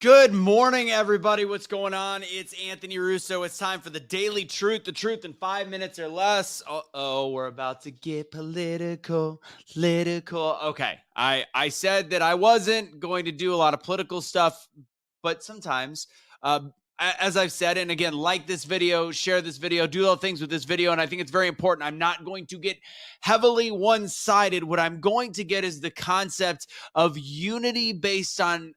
Good morning, everybody. What's going on? It's Anthony Russo. It's time for the Daily Truth, the truth in 5 minutes or less. Uh-oh, we're about to get political. Okay, I said that I wasn't going to do a lot of political stuff, but sometimes, as I've said, and again, like this video, share this video, do all things with this video, and I think it's very important. I'm not going to get heavily one-sided. What I'm going to get is the concept of unity based on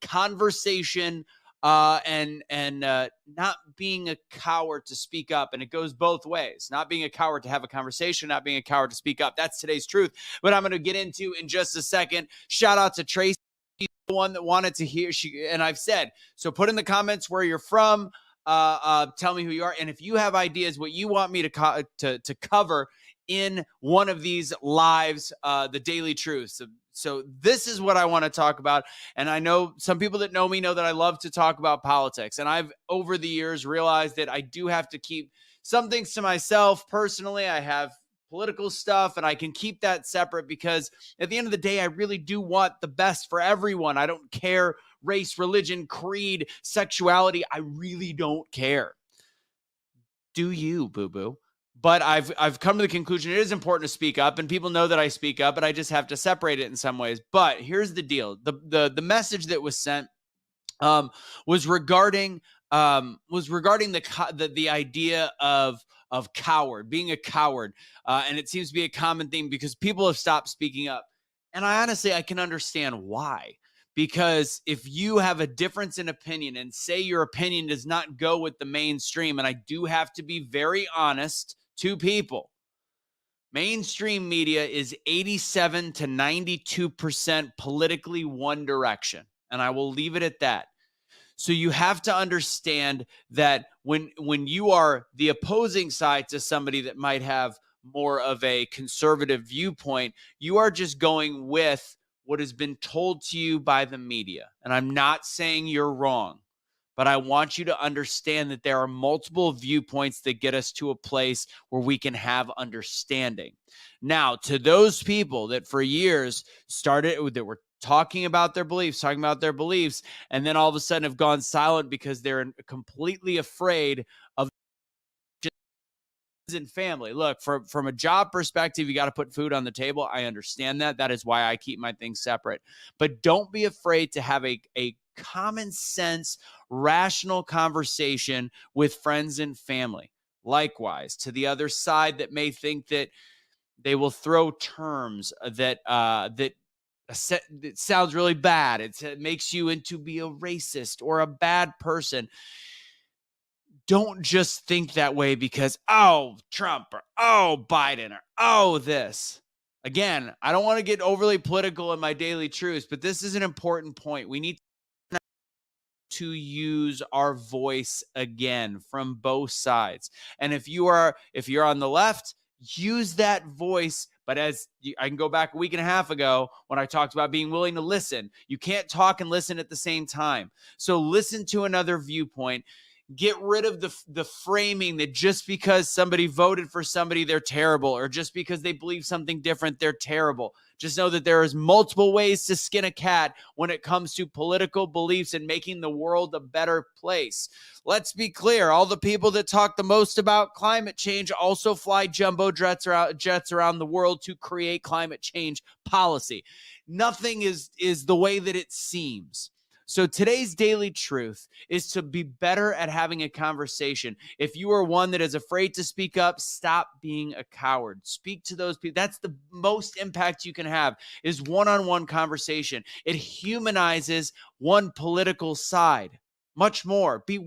conversation, and not being a coward to speak up. And it goes both ways. Not being a coward to have a conversation, not being a coward to speak up. That's today's truth. But I'm going to get into in just a second. Shout out to Tracy, the one that wanted to hear. And I've said, so put in the comments where you're from. Tell me who you are, and if you have ideas what you want me to cover in one of these lives, the Daily Truth. So this is what I want to talk about. And I know some people that know me know that I love to talk about politics. And I've, over the years, realized that I do have to keep some things to myself. Personally, I have political stuff, and I can keep that separate because at the end of the day, I really do want the best for everyone. I don't care race, religion, creed, sexuality. I really don't care. Do you, boo-boo? But I've come to the conclusion it is important to speak up, and people know that I speak up, but I just have to separate it in some ways. But here's the deal: the message that was sent was regarding the idea of coward, being a coward, and it seems to be a common theme because people have stopped speaking up, and I can understand why. Because if you have a difference in opinion and say your opinion does not go with the mainstream, and I do have to be very honest to people, mainstream media is 87 to 92% politically one direction. And I will leave it at that. So you have to understand that when you are the opposing side to somebody that might have more of a conservative viewpoint, you are just going with what has been told to you by the media. And I'm not saying you're wrong, but I want you to understand that there are multiple viewpoints that get us to a place where we can have understanding. Now, to those people that for years that were talking about their beliefs, and then all of a sudden have gone silent because they're completely afraid of and family. Look, from a job perspective, you got to put food on the table. I understand that. That is why I keep my things separate. But don't be afraid to have a common sense, rational conversation with friends and family. Likewise, to the other side that may think that they will throw terms that it sounds really bad. It makes you into be a racist or a bad person. Don't just think that way because, oh, Trump, or oh, Biden, or oh, this. Again, I don't want to get overly political in my daily truths, but this is an important point. We need to use our voice again from both sides. And if you're on the left, use that voice. But I can go back a week and a half ago when I talked about being willing to listen. You can't talk and listen at the same time. So listen to another viewpoint. Get rid of the framing that just because somebody voted for somebody, they're terrible, or just because they believe something different, they're terrible. Just know that there is multiple ways to skin a cat when it comes to political beliefs and making the world a better place. Let's be clear. All the people that talk the most about climate change also fly jumbo jets around the world to create climate change policy. Nothing is the way that it seems. So today's daily truth is to be better at having a conversation. If you are one that is afraid to speak up, stop being a coward. Speak to those people. That's the most impact you can have, is one-on-one conversation. It humanizes one political side much more. Be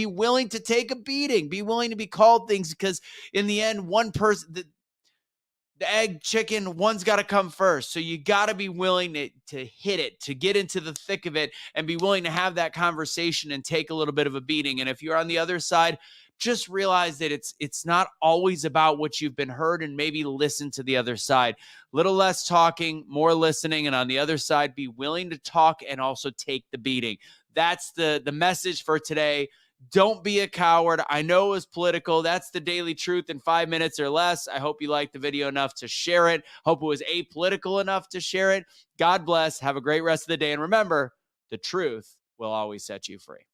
willing to take a beating. Be willing to be called things, because in the end, one person, the egg, chicken, one's got to come first. So you got to be willing to hit it, to get into the thick of it, and be willing to have that conversation and take a little bit of a beating. And if you're on the other side, just realize that it's not always about what you've been heard, and maybe listen to the other side. Little less talking, more listening. And on the other side, be willing to talk and also take the beating. That's the message for today. Don't be a coward. I know it was political. That's the daily truth in 5 minutes or less. I hope you liked the video enough to share it. Hope it was apolitical enough to share it. God bless. Have a great rest of the day. And remember, the truth will always set you free.